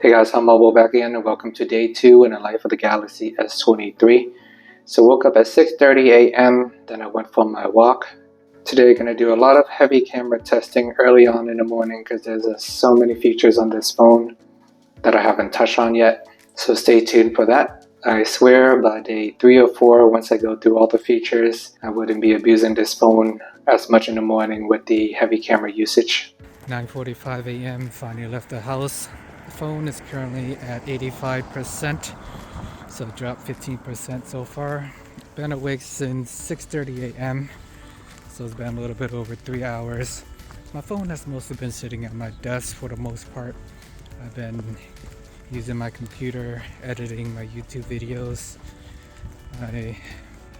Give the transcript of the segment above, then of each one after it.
Hey guys, I'm Mobile back again and welcome to day 2 in the life of the Galaxy S23. So woke up at 6:30 a.m. then I went for my walk. Today gonna do a lot of heavy camera testing early on in the morning because there's so many features on this phone that I haven't touched on yet. So stay tuned for that. I swear by day 3 or 4, once I go through all the features, I wouldn't be abusing this phone as much in the morning with the heavy camera usage. 9:45 a.m. finally left the house. The phone is currently at 85%, so dropped 15% so far. Been awake since 6:30 a.m., so it's been a little bit over 3 hours. My phone has mostly been sitting at my desk for the most part. I've been using my computer, editing my YouTube videos. I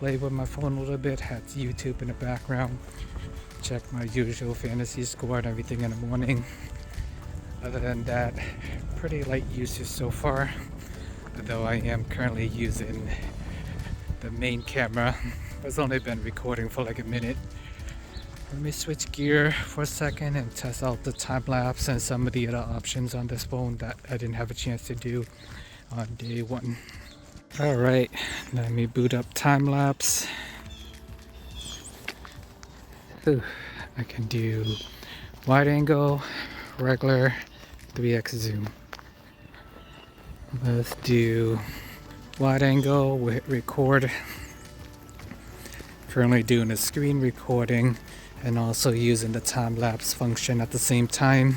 played with my phone a little bit, had YouTube in the background, checked my usual fantasy score and everything in the morning. Other than that, pretty light usage so far, although I am currently using the main camera. It's only been recording for like a minute. Let me switch gear for a second and test out the time lapse and some of the other options on this phone that I didn't have a chance to do on day 1. Alright, let me boot up time lapse. I can do wide angle, regular, 3x zoom. Let's do wide angle with record. Currently doing a screen recording and also using the time lapse function at the same time.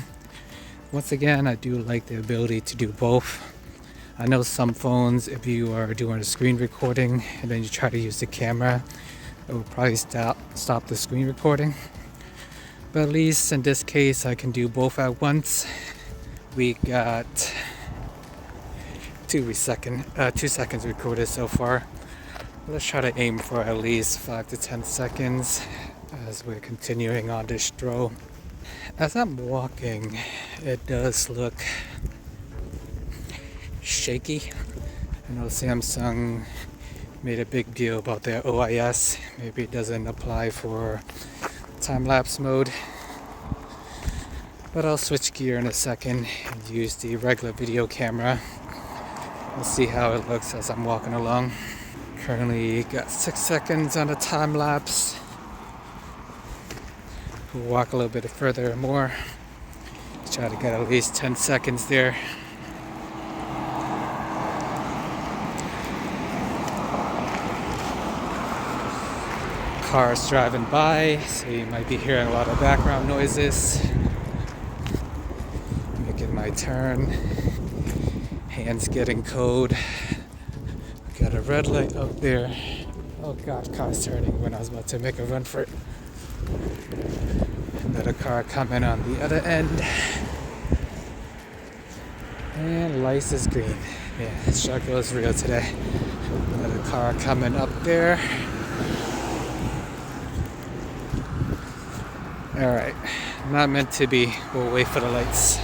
Once again, I do like the ability to do both. I know some phones, if you are doing a screen recording and then you try to use the camera, it will probably stop the screen recording. But at least in this case, I can do both at once. We got 2 seconds recorded so far. Let's try to aim for at least 5 to 10 seconds as we're continuing on this stroll. As I'm walking, it does look shaky. I know Samsung made a big deal about their OIS. Maybe it doesn't apply for time-lapse mode. But I'll switch gear in a second and use the regular video camera. We'll see how it looks as I'm walking along. Currently got 6 seconds on the time lapse. We'll walk a little bit further more. Try to get at least 10 seconds there. Cars driving by, so you might be hearing a lot of background noises. Making my turn. Hands getting cold. Got a red light up there. Oh gosh, car's turning when I was about to make a run for it. Another car coming on the other end. And lights is green. Yeah, struggle is real today. Another car coming up there. Alright, not meant to be. We'll wait for the lights.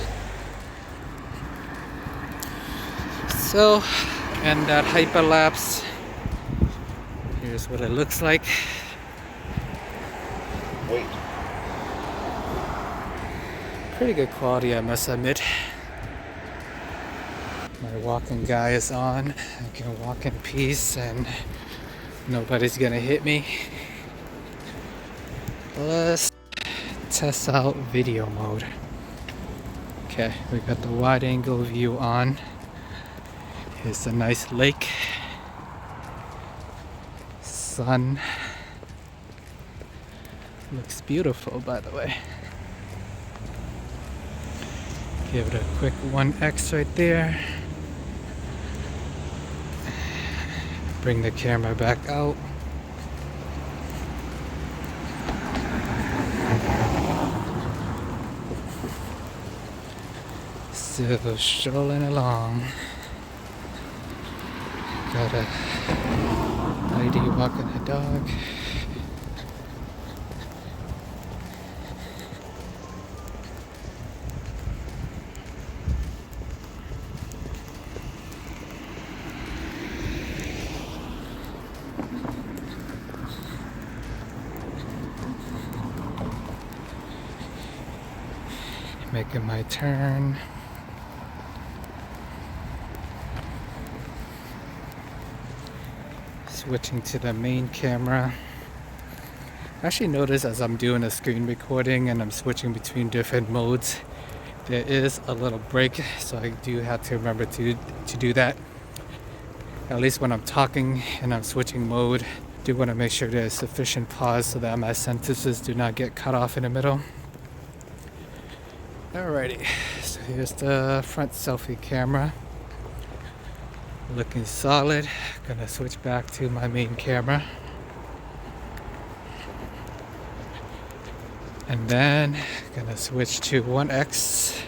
So, and that hyperlapse, here's what it looks like. Wait. Pretty good quality, I must admit. My walking guy is on. I can walk in peace and nobody's gonna hit me. Let's test out video mode. Okay, we got the wide angle view on. Here's a nice lake. Sun. Looks beautiful, by the way. Give it a quick 1x right there. Bring the camera back out. Still strolling along. Got a lady walking her dog. Making my turn. Switching to the main camera. I actually notice as I'm doing a screen recording and I'm switching between different modes, there is a little break, so I do have to remember to do that. At least when I'm talking and I'm switching mode, I do want to make sure there's sufficient pause so that my sentences do not get cut off in the middle. Alrighty, so here's the front selfie camera. Looking solid. Gonna switch back to my main camera. And then gonna switch to 1x.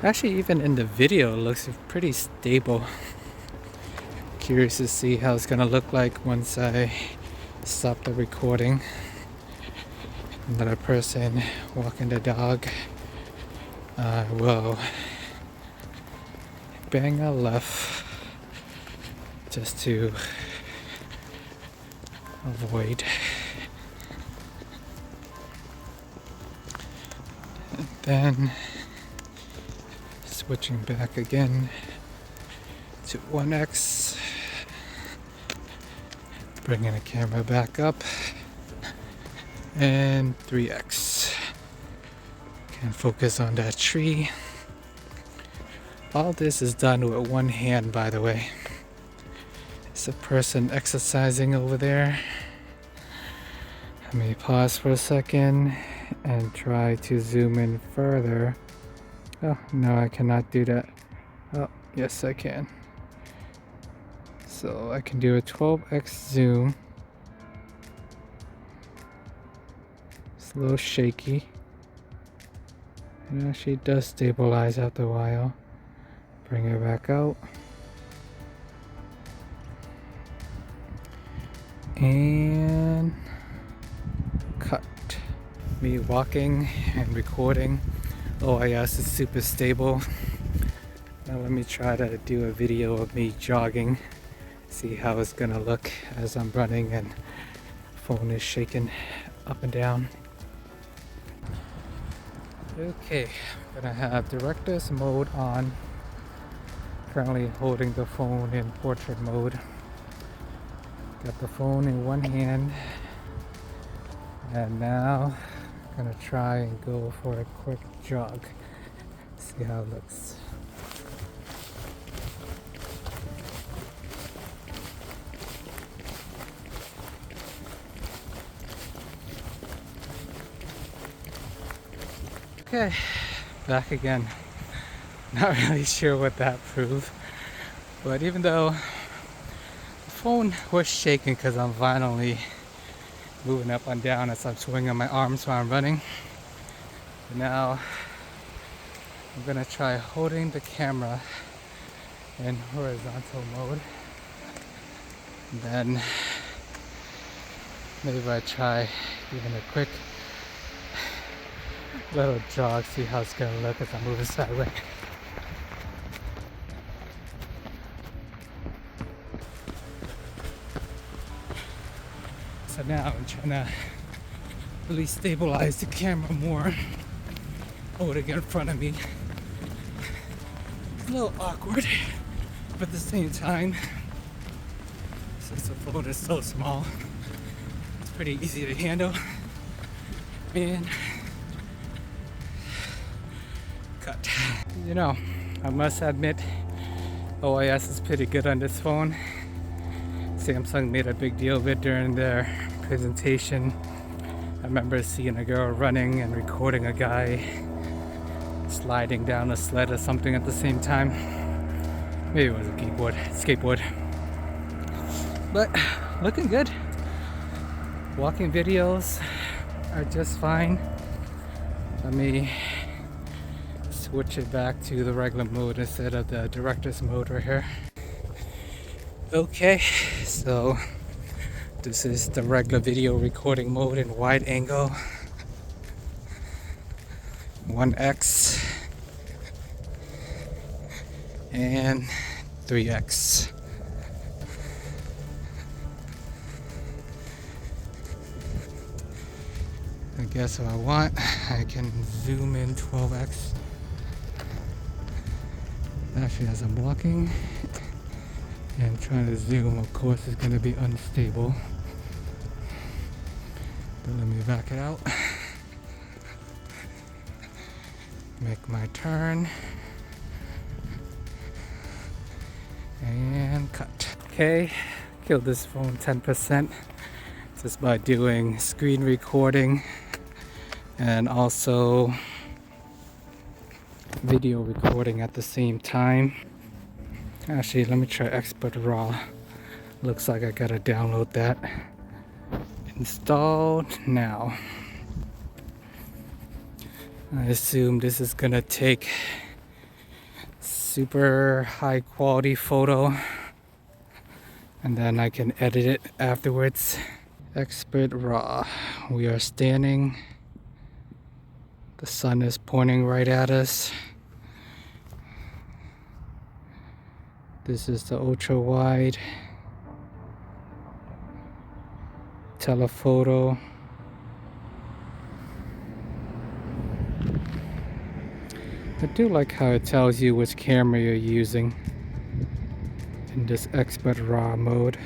Actually, even in the video, it looks pretty stable. Curious to see how it's gonna look like once I stop the recording. Another person walking the dog. I will bang a left just to avoid. And then switching back again to 1x, bringing the camera back up, and 3x. Can focus on that tree. All this is done with one hand, by the way. It's a person exercising over there. Let me pause for a second and try to zoom in further. Oh, no, I cannot do that. Oh, yes, I can. So I can do a 12x zoom. It's a little shaky. It actually does stabilize after a while. Bring it back out. And cut. Me walking and recording. Oh yes, it's super stable. Now let me try to do a video of me jogging. See how it's gonna look as I'm running and phone is shaking up and down. Okay, I'm gonna have director's mode on. Currently holding the phone in portrait mode. Got the phone in one hand. And now I'm gonna try and go for a quick jog. See how it looks. Okay, back again. Not really sure what that proved, but even though the phone was shaking because I'm violently moving up and down as I'm swinging my arms while I'm running. But now I'm gonna try holding the camera in horizontal mode. And then maybe I try even a quick little jog, see how it's gonna look as I'm moving sideways. So now I'm trying to really stabilize the camera more. Hold it in front of me. It's a little awkward, but at the same time, since the phone is so small, it's pretty easy to handle. And cut. You know, I must admit, OIS is pretty good on this phone. Samsung made a big deal of it during their presentation. I remember seeing a girl running and recording a guy sliding down a sled or something at the same time. Maybe it was a skateboard. But looking good. Walking videos are just fine. Let me switch it back to the regular mode instead of the director's mode right here. Okay, so this is the regular video recording mode in wide angle. 1x and 3x. I guess if I want, I can zoom in 12x. Actually, as I'm walking and trying to zoom, of course, is going to be unstable. But let me back it out. Make my turn. And cut. Okay, killed this phone 10% just by doing screen recording and also video recording at the same time. Actually, let me try Expert Raw. Looks like I gotta download that. Installed now. I assume this is gonna take super high quality photo and then I can edit it afterwards. Expert Raw. We are standing. The sun is pointing right at us. This is the ultra wide telephoto. I do like how it tells you which camera you're using in this Expert Raw mode.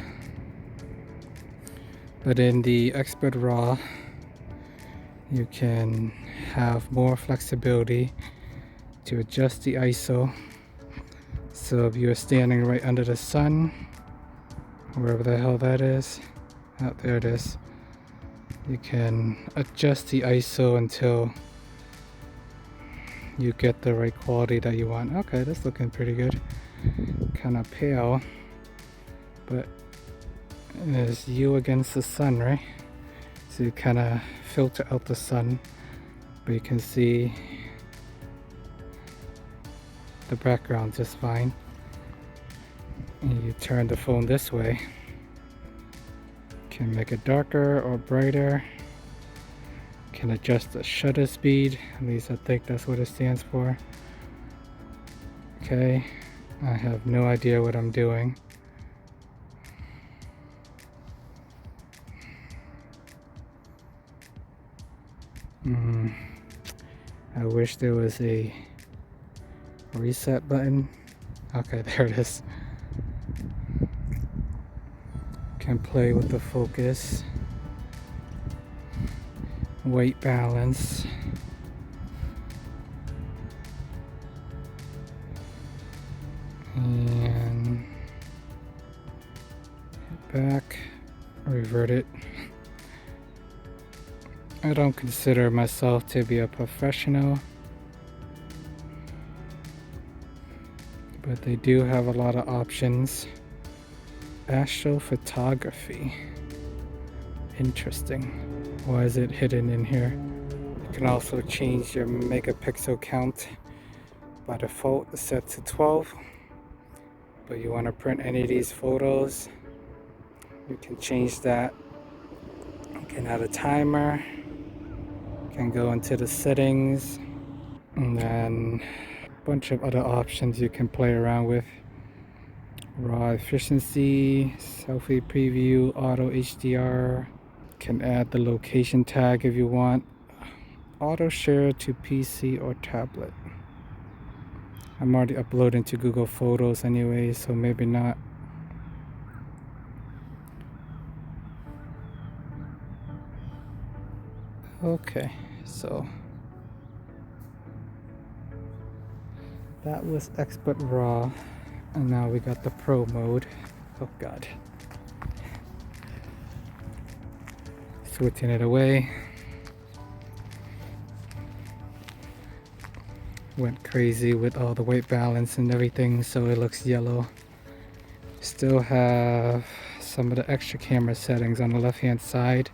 But in the Expert Raw, you can have more flexibility to adjust the ISO. So if you're standing right under the sun, wherever the hell that is, oh, there it is, you can adjust the ISO until you get the right quality that you want. Okay, that's looking pretty good. Kind of pale, but it's you against the sun, right? So you kind of filter out the sun, but you can see the background just fine. And you turn the phone this way, can make it darker or brighter, can adjust the shutter speed, at least I think that's what it stands for. Okay, I have no idea what I'm doing. I wish there was a reset button. Okay, there it is. Can play with the focus, white balance, and hit back, revert it. I don't consider myself to be a professional, but they do have a lot of options. Astrophotography. Interesting. Why is it hidden in here? You can also change your megapixel count. By default, it's set to 12. But you want to print any of these photos, you can change that. You can add a timer. You can go into the settings. And then a bunch of other options you can play around with. Raw efficiency, selfie preview, auto HDR. Can add the location tag if you want. Auto share to PC or tablet. I'm already uploading to Google Photos anyway, so maybe not. Okay, so that was Expert Raw. And now we got the Pro mode. Oh god. Switching it away. Went crazy with all the white balance and everything, so it looks yellow. Still have some of the extra camera settings on the left hand side.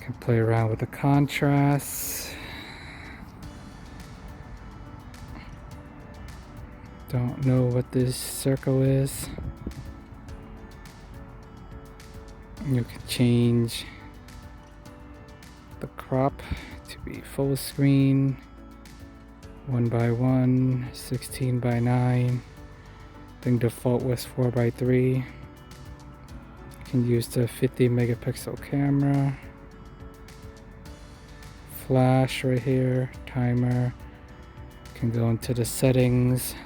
Can play around with the contrast. Don't know what this circle is. You can change the crop to be full screen, 1:1, 16:9. I think default was 4:3. You can use the 50 megapixel camera. Flash right here, timer. Can go into the settings.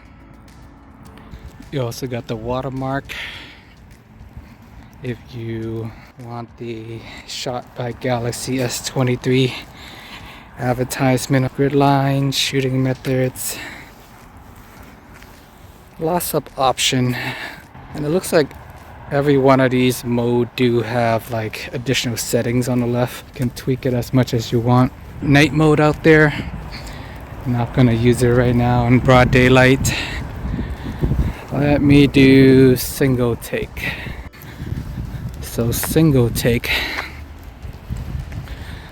You also got the watermark if you want the shot by Galaxy S23 advertisement, grid lines, shooting methods, lots of option. And it looks like every one of these mode do have like additional settings on the left. You can tweak it as much as you want. Night mode out there, I'm not gonna use it right now in broad daylight. Let me do single take. So single take,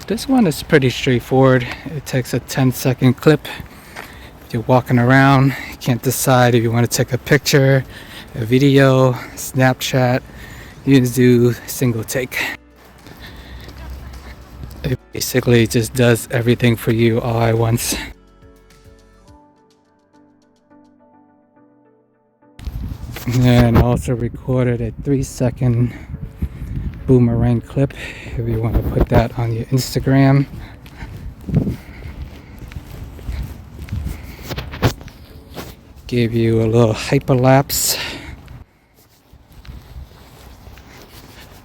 this one is pretty straightforward. It takes a 10-second clip. You're walking around, you can't decide if you want to take a picture, a video, Snapchat. You just do single take. It basically just does everything for you all at once. And also recorded a 3-second boomerang clip if you want to put that on your Instagram. Gave you a little hyperlapse,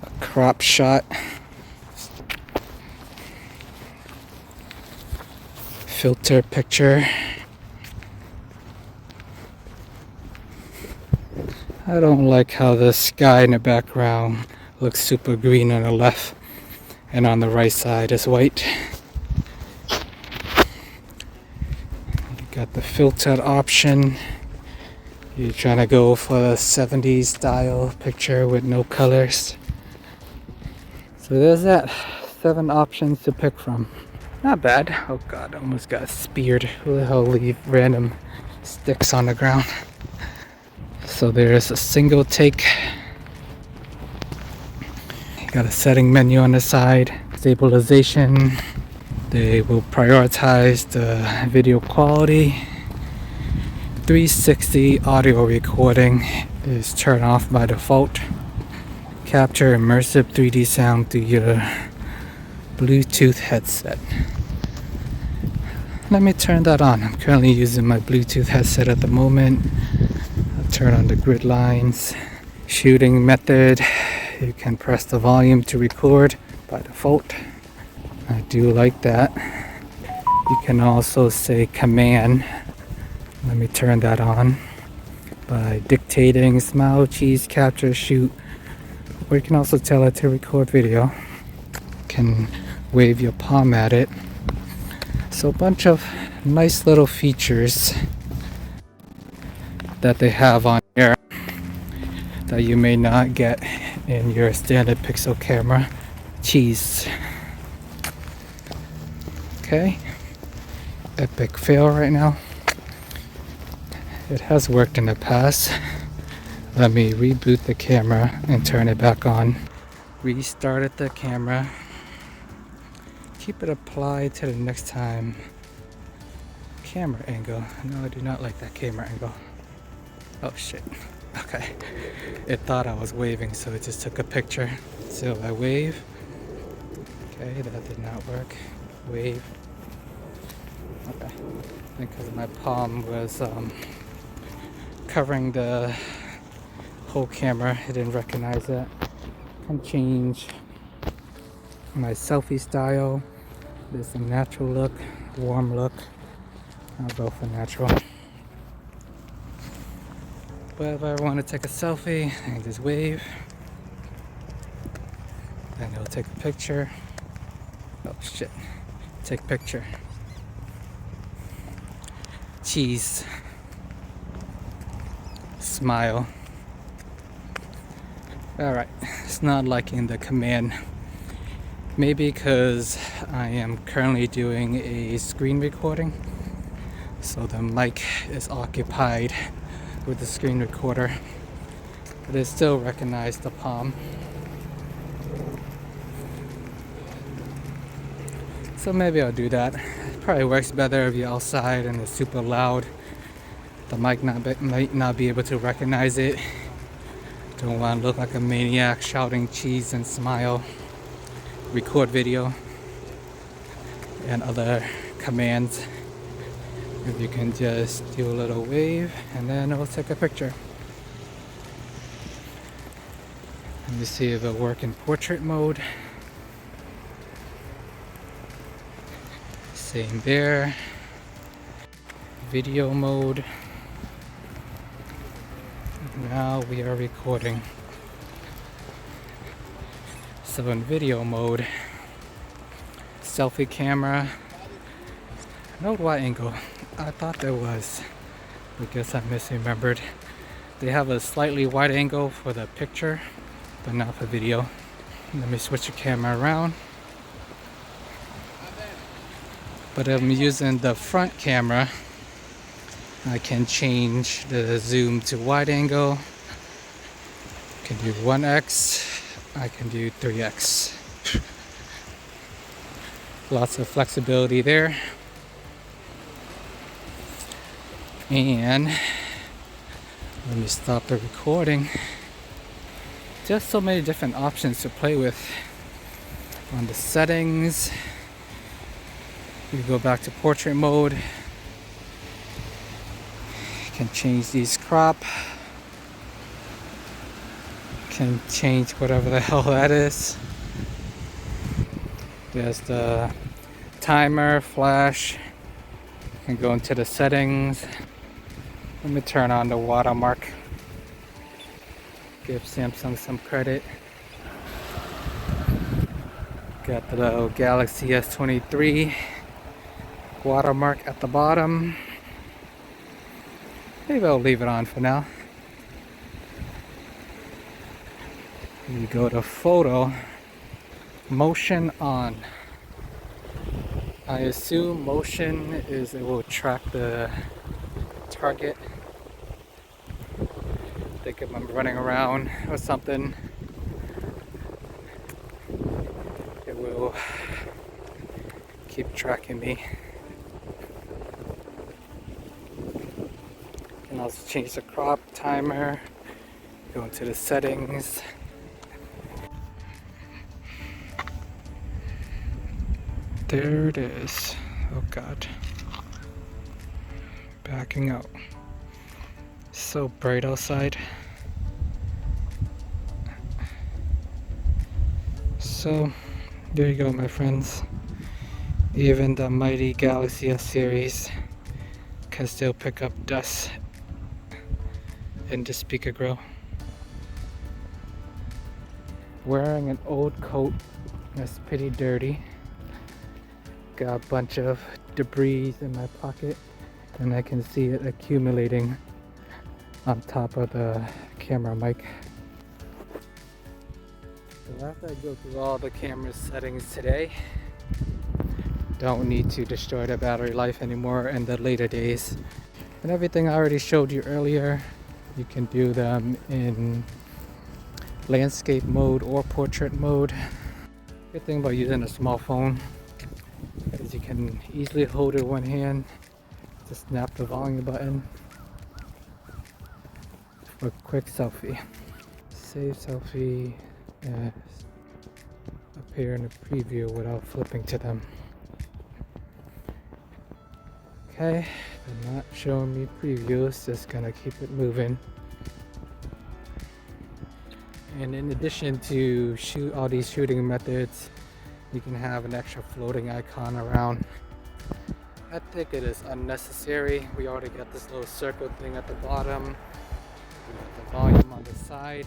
a crop shot, filter picture. I don't like how the sky in the background looks super green on the left and on the right side is white. You got the filtered option. You're trying to go for a 70s style picture with no colors. So there's that. 7 options to pick from. Not bad. Oh god, I almost got speared. Who the hell leave random sticks on the ground? So there's a single take. You got a setting menu on the side. Stabilization. They will prioritize the video quality. 360 audio recording is turned off by default. Capture immersive 3D sound through your Bluetooth headset. Let me turn that on. I'm currently using my Bluetooth headset at the moment. I'll turn on the grid lines. Shooting method. You can press the volume to record by default. I do like that. You can also say command. Let me turn that on by dictating smile, cheese, capture, shoot. Or you can also tell it to record video. You can wave your palm at it. So a bunch of nice little features that they have on here that you may not get in your standard Pixel camera. Cheese. Okay. Epic fail right now. It has worked in the past. Let me reboot the camera and turn it back on. Restarted the camera. Keep it applied to the next time. Camera angle. No, I do not like that camera angle. Oh shit. Okay. It thought I was waving, so it just took a picture. So I wave. Okay, that did not work. Wave. Okay. I think because my palm was covering the whole camera, it didn't recognize that. Can change my selfie style. There's a natural look, warm look. I'll go for natural. But if I want to take a selfie, I can just wave. Then it'll take a picture. Oh shit. Take picture. Cheese. Smile. Alright, it's not liking the command. Maybe because I am currently doing a screen recording, so the mic is occupied with the screen recorder, but it still recognized the palm. So maybe I'll do that. It probably works better if you're outside and it's super loud. The mic might not be able to recognize it. Don't want to look like a maniac shouting cheese and smile. Record video and other commands. If you can just do a little wave and then it'll take a picture. Let me see if it'll work in portrait mode. Same there. Video mode. Now we are recording. So in video mode, selfie camera, no wide angle. I thought there was. I guess I misremembered. They have a slightly wide angle for the picture, but not for video. Let me switch the camera around. But if I'm using the front camera, I can change the zoom to wide angle. I can do 1x, I can do 3x. Lots of flexibility there. And let me stop the recording. Just so many different options to play with. On the settings, you go back to portrait mode. You can change these crop. Can change whatever the hell that is. There's the timer, flash. You can go into the settings. Let me turn on the watermark. Give Samsung some credit. Got the little Galaxy S23 watermark at the bottom. Maybe I'll leave it on for now. You go to photo, motion on. I assume motion is it will track the target. Think if I'm running around or something, it will keep tracking me. You can also change the crop, timer, go into the settings. There it is. Oh God. Backing out. So bright outside. So there you go, my friends. Even the mighty Galaxy S series can still pick up dust in the speaker grill. Wearing an old coat that's pretty dirty. Got a bunch of debris in my pocket and I can see it accumulating on top of the camera mic. So after I go through all the camera settings today, don't need to destroy the battery life anymore in the later days. And everything I already showed you earlier, you can do them in landscape mode or portrait mode. Good thing about using a small phone is you can easily hold it in one hand, just snap the volume button for a quick selfie. Save selfie as appear in the preview without flipping to them. Okay, they're not showing me previews, just gonna keep it moving. And in addition to all these shooting methods, you can have an extra floating icon around. I think it is unnecessary. We already got this little circle thing at the bottom. We got the volume on the side.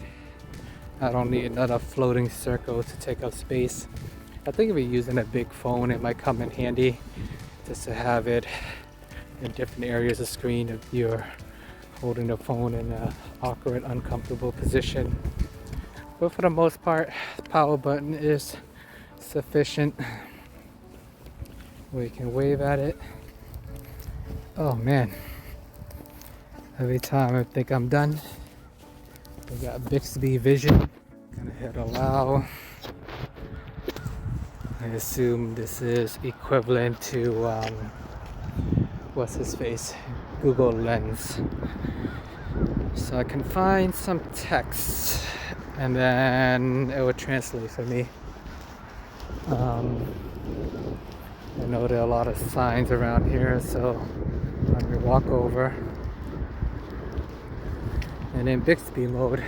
I don't need another floating circle to take up space. I think if you're using a big phone, it might come in handy just to have it in different areas of the screen if you're holding the phone in an awkward, uncomfortable position. But for the most part, the power button is sufficient. We can wave at it. Oh man, every time I think I'm done, we got Bixby Vision. Gonna hit allow. I assume this is equivalent to what's his face, Google Lens. So I can find some text and then it will translate for me. I know there are a lot of signs around here, so Let me walk over. And in Bixby mode,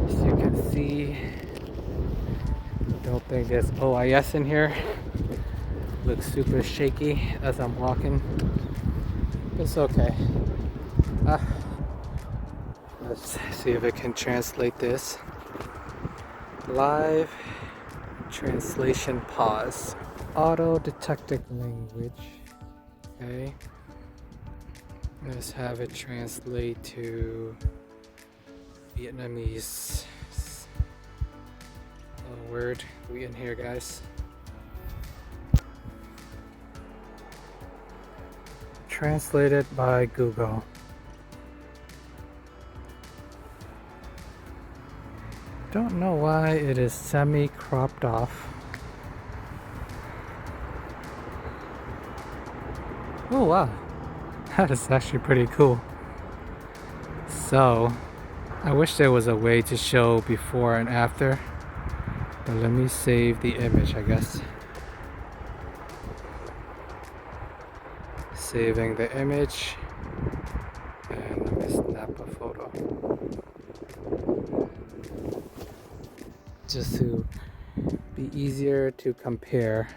as you can see, don't think there's OIS in here. Looks super shaky as I'm walking. It's okay. Let's see if I can translate this. Live translation pause. Auto detected language. Okay. Let's have it translate to Vietnamese. Oh, word. We in here, guys. Translated by Google. Don't know why it is semi-cropped off. Oh wow, that is actually pretty cool. So, I wish there was a way to show before and after, but let me save the image, I guess. Saving the image, and let me snap a photo. Just to be easier to compare.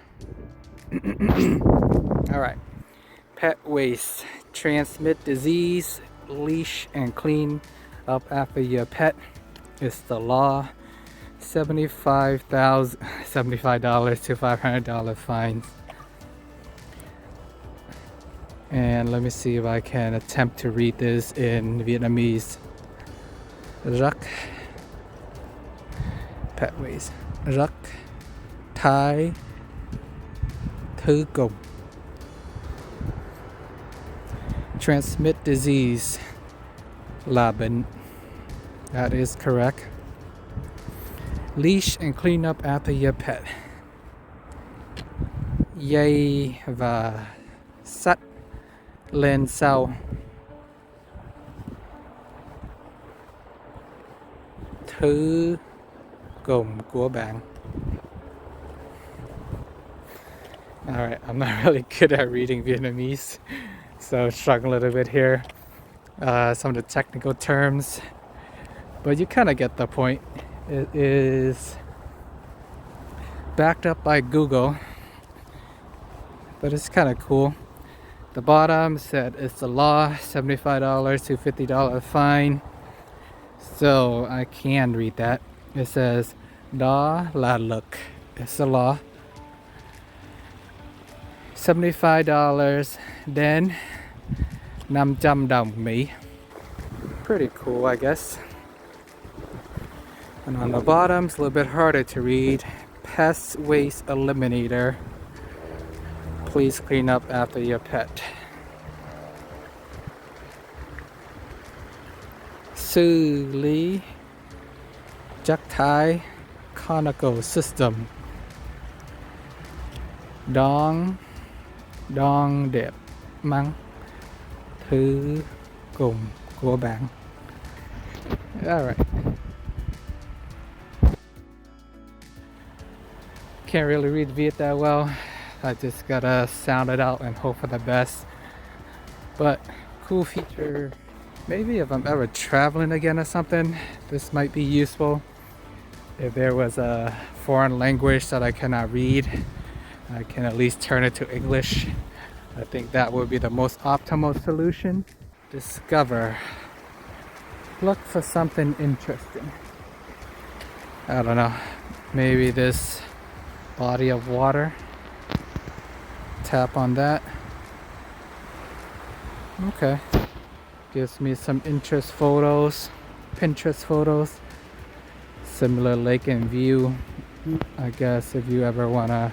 Alright. Pet waste. Transmit disease, leash, and clean up after your pet. It's the law. $75 to $500 fines. And let me see if I can attempt to read this in Vietnamese. Rắc. Pet waste. Rắc thải thứ cộng. Transmit disease. La bệnh. That is correct. Leash and clean up after your pet. Dây và sắt lên sau. Thứ cộng của bạn. Alright, I'm not really good at reading Vietnamese, so struggling a little bit here. Some of the technical terms, but you kind of get the point. It is backed up by Google, but it's kind of cool. The bottom said it's the law, $75 to $50 fine. So I can read that. It says, đó là luật. It's the law. $75, then 500 đồng Mỹ. Pretty cool, I guess. And on the bottom, it's a little bit harder to read. Pest waste eliminator. Please clean up after your pet. Xử lý chất thải conical system. Đong đẹp măng thứ cùng của bạn. Alright. Can't really read Viet that well. I just gotta sound it out and hope for the best. But cool feature. Maybe if I'm ever traveling again or something, this might be useful. If there was a foreign language that I cannot read, I can at least turn it to English. I think that would be the most optimal solution. Discover. Look for something interesting. I don't know. Maybe this body of water. Tap on that. Okay. Gives me some Pinterest photos. Similar lake and view. I guess if you ever wanna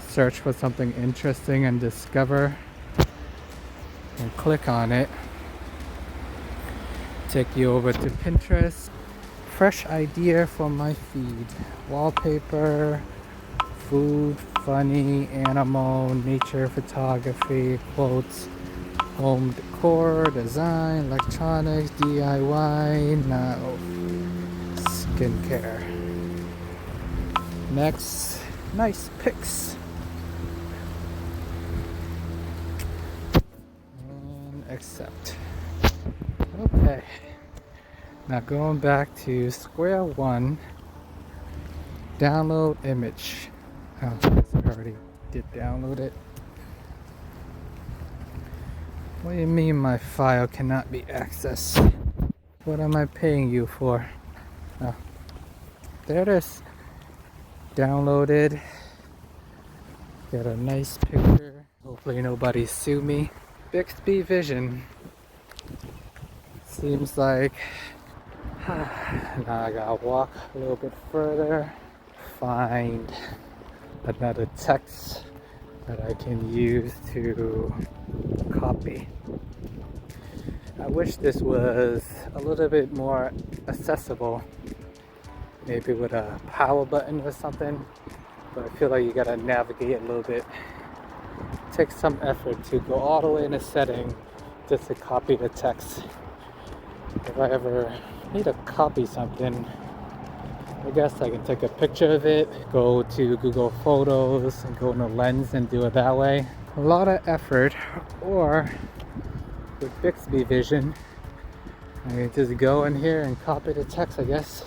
search for something interesting and discover, and click on it, take you over to Pinterest. Fresh idea for my feed. Wallpaper, food, funny, animal, nature photography, quotes, home decor, design, electronics, DIY, now skincare. Next, nice pics. accept. Okay. Now going back to square one. Download image. Oh, I guess I already did download it. What do you mean my file cannot be accessed? What am I paying you for? Oh, there it is. Downloaded. Got a nice picture. Hopefully nobody sue me. Bixby Vision. Seems like now I gotta walk a little bit further. Find another text that I can use to copy. I wish this was a little bit more accessible, maybe with a power button or something, but I feel like you gotta navigate a little bit. It takes some effort to go all the way in a setting just to copy the text. If I ever need to copy something, I guess I can take a picture of it, go to Google Photos and go in the lens and do it that way. A lot of effort. Or with Bixby Vision, I can just go in here and copy the text, I guess.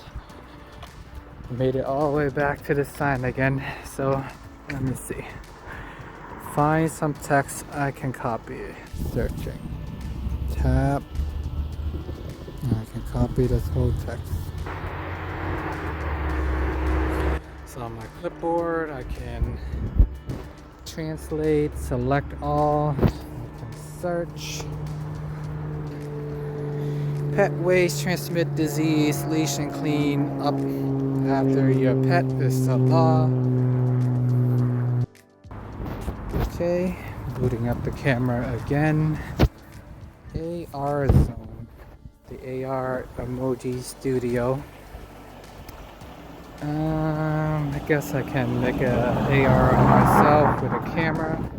Made it all the way back to the sign again. So let me see. Find some text I can copy. Searching. Tap. I can copy this whole text. So on my clipboard, I can translate, select all, I can search. Pet waste transmit disease, leash and clean up after your pet is the law. Okay, booting up the camera again. AR zone, the AR emoji studio. I guess I can make a AR on myself with a camera.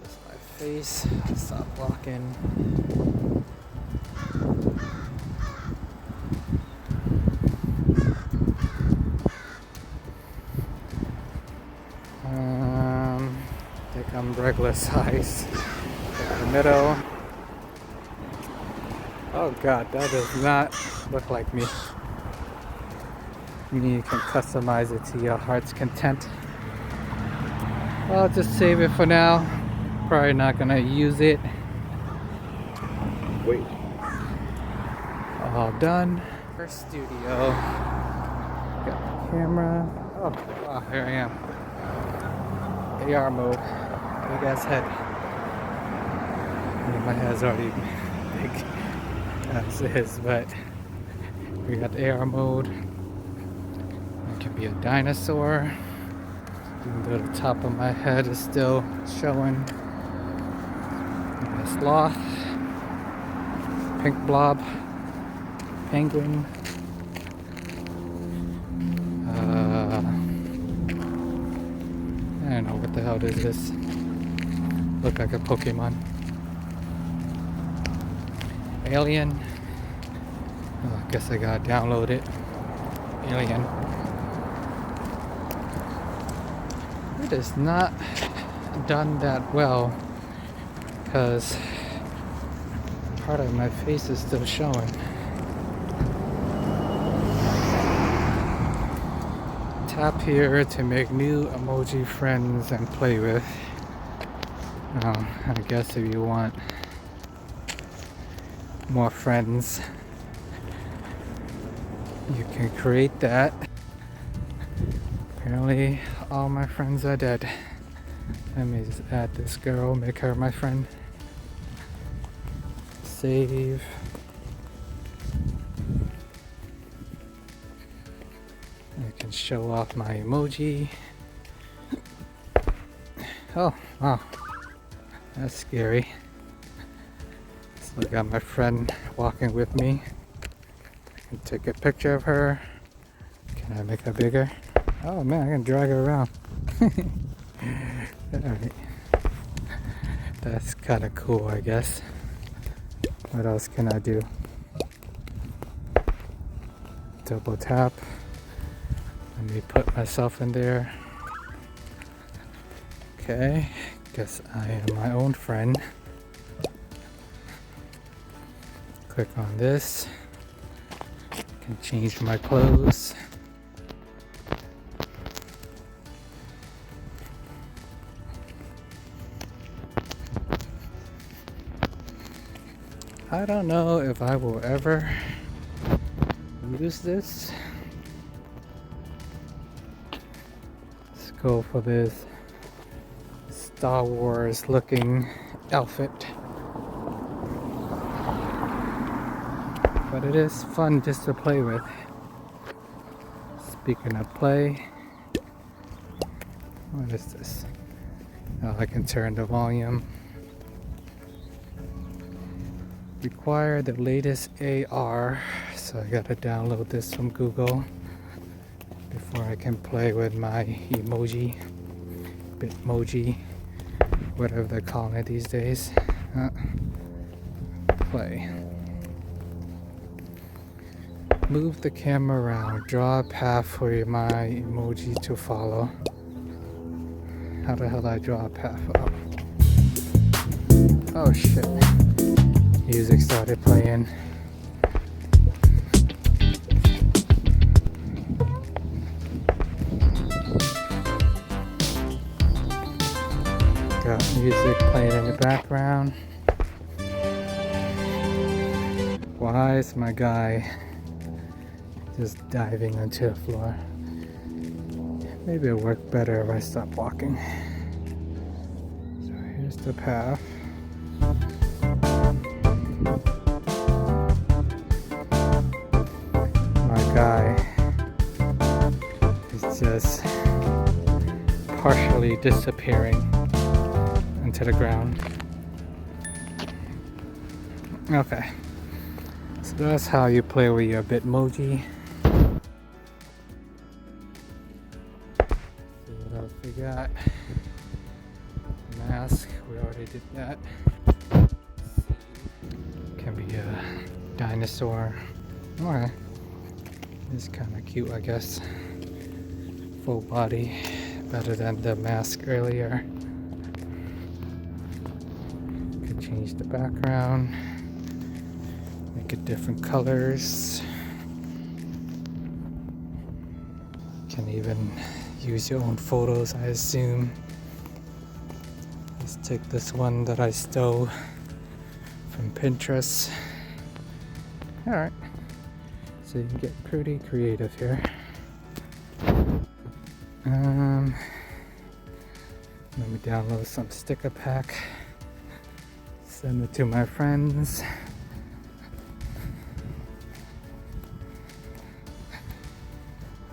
That's my face. Stop walking. I think I'm regular size. In the middle. Oh god, that does not look like me. You can customize it to your heart's content. I'll just save it for now. Probably not gonna use it. Wait. All done. First studio. Got the camera. Oh, wow, here I am. AR mode. Big ass head. My head's already big as is, but we got the AR mode. It can be a dinosaur. Even though the top of my head is still showing. A sloth. Pink blob. Penguin. I don't know what the hell is this. Look like a Pokemon. Alien. Oh, I guess I gotta download it. Alien. It is not done that well because part of my face is still showing. Tap here to make new emoji friends and play with. I guess if you want more friends, you can create that. Apparently all my friends are dead. Let me just add this girl, make her my friend. Save. I can show off my emoji. Oh, wow. That's scary. So I got my friend walking with me. I can take a picture of her. Can I make her bigger? Oh man, I can drag her around. Alright. That's kind of cool, I guess. What else can I do? Double tap. Let me put myself in there. Okay. Guess I am my own friend. Click on this. Can change my clothes. I don't know if I will ever use this. Let's go for this Star Wars looking outfit. But it is fun just to play with. Speaking of play, what is this? Oh, I can turn the volume. Require the latest AR, so I gotta download this from Google before I can play with my emoji, Bitmoji, whatever they're calling it these days. Play. Move the camera around. Draw a path for my emoji to follow. How the hell do I draw a path? Oh shit. Music started playing. Got music playing in the background. Why is my guy just diving onto the floor? Maybe it'll work better if I stop walking. So here's the path. My guy is just partially disappearing into the ground. Okay, so that's how you play with your Bitmoji. See what else we got? Mask, we already did that. Can be a dinosaur. Alright, it's kind of cute, I guess. Full body, better than the mask earlier. Could change the background, make it different colors. Can even use your own photos, I assume. Let's take this one that I stole from Pinterest. Alright, so you can get pretty creative here. Let me download some sticker pack, send it to my friends.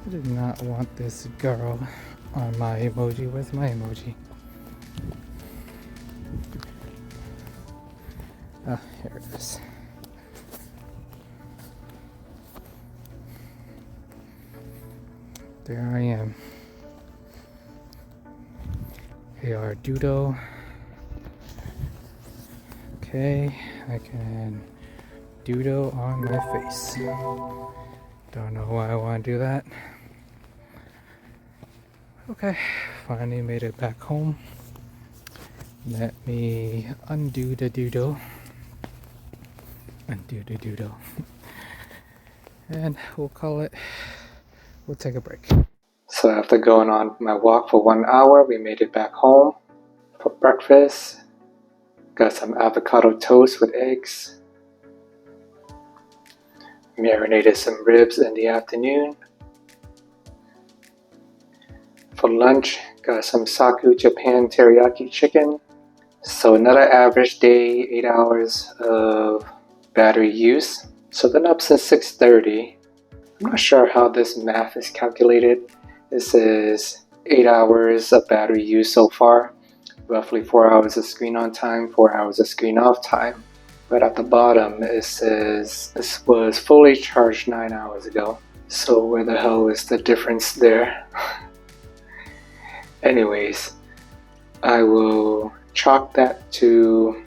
I did not want this girl on my emoji. Where's my emoji? Ah, here it is. There I am. AR Doodle. Okay, I can doodle on my face. Don't know why I want to do that. Okay, finally made it back home. Let me undo the doodle. Undo the doodle. And we'll call it, we'll take a break. So after going on my walk for 1 hour, we made it back home for breakfast. Got some avocado toast with eggs. Marinated some ribs in the afternoon. For lunch, got some Saku Japan teriyaki chicken. So another average day, 8 hours of battery use. So been up since 6:30. I'm not sure how this math is calculated. This is 8 hours of battery use so far. Roughly 4 hours of screen on time, 4 hours of screen off time. But at the bottom it says this was fully charged 9 hours ago. So where the hell is the difference there? Anyways, I will chalk that to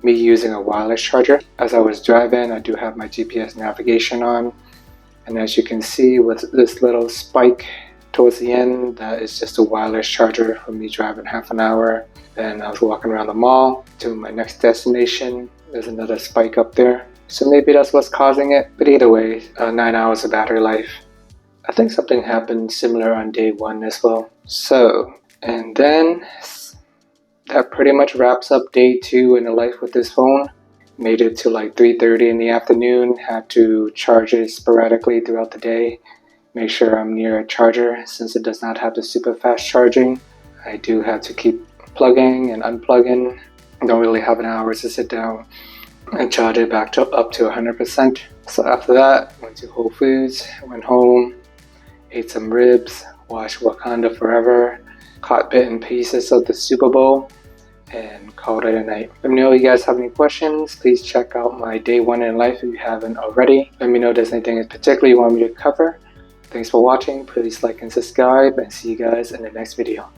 me using a wireless charger. As I was driving, I do have my GPS navigation on. And as you can see with this little spike towards the end, that is just a wireless charger for me driving half an hour. Then I was walking around the mall to my next destination. There's another spike up there. So maybe that's what's causing it. But either way, 9 hours of battery life. I think something happened similar on day 1 as well. So, and then that pretty much wraps up day 2 in the life with this phone. Made it to like 3:30 in the afternoon. Had to charge it sporadically throughout the day. Make sure I'm near a charger since it does not have the super fast charging. I do have to keep plugging and unplugging. I don't really have an hour to sit down and charge it back up to 100%. So after that, went to Whole Foods, went home, ate some ribs, watched Wakanda Forever, caught bits and pieces of the Super Bowl, and called it a night. Let me know if you guys have any questions. Please check out my day 1 in life if you haven't already. Let me know if there's anything in particular you want me to cover. Thanks for watching. Please like and subscribe, and see you guys in the next video.